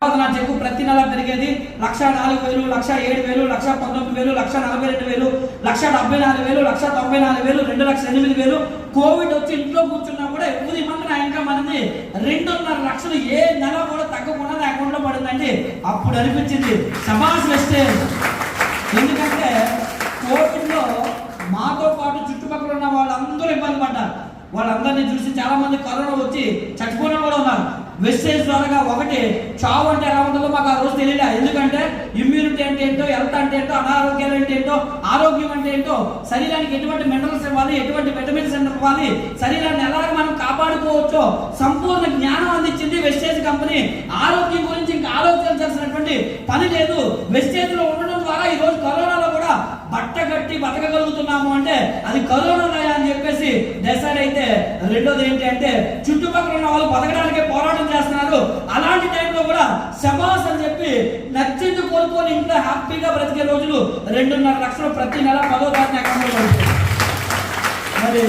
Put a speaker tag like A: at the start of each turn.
A: నా చెక్కు ప్రతి నెల పెరిగేది 1,04,000, 1,07,000, 1,19,000, 1,42,000, 1,74,000, 1,94,000, 2,08,000. కోవిడ్ వచ్చి ఇంట్లో కూర్చున్నా కూడా ఎక్కువ మంది నా ఇన్కమ్ అనేది 2.5 లక్షలు ఏ నెల కూడా తగ్గకుండా నా అకౌంట్లో పడిందండి. అప్పుడు అనిపించింది శభాష్ వెస్టేజ్. ఎందుకంటే కోవిడ్లో మాతో పాటు చుట్టుపక్కల ఉన్న వాళ్ళందరూ ఇబ్బంది పడ్డారు. వాళ్ళందరినీ చూసి చాలా మంది కరోనా వచ్చి చచ్చిపోయిన కూడా ఉన్నారు. వెస్టేజ్ ద్వారా ఒకటి చావు అంటే ఎలా ఉంటుందో మాకు ఆ రోజు తెలియలే. ఎందుకంటే ఇమ్యూనిటీ అంటే ఏంటో, హెల్త్ అంటే ఏంటో, అనారోగ్యాలు అంటే ఏంటో, ఆరోగ్యం అంటే ఏంటో, శరీరానికి ఎటువంటి మినరల్స్ ఇవ్వాలి, ఎటువంటి విటమిన్స్ ఇవ్వాలి, శరీరాన్ని ఎలా మనం కాపాడుకోవచ్చో సంపూర్ణ జ్ఞానం అందించింది వెస్టేజ్ కంపెనీ. ఆరోగ్యం గురించి ఇంకా ఆలోచించాల్సినటువంటి పని లేదు. వెస్టేజ్ లో ఉండడం ద్వారా ఈ రోజు కరోనాలో కూడా బట్ట కట్టి బతకగలుగుతున్నాము అంటే అది కరోనా అని చెప్పేసి డిసైడ్ అయితే. రెండోది ఏంటి అంటే చుట్టుపక్కల ఉన్న వాళ్ళు బతకడానికి పోరాటం చేస్తున్నారు. అలాంటి టైంలో కూడా శబాస్ అని చెప్పి నచ్చింది కోరుకొని ఇంట్లో హ్యాపీగా బ్రతికే రోజులు 2.5 లక్షలు ప్రతి నెల 10వ తారీఖున అకౌంట్లో పడుతుంది. మరి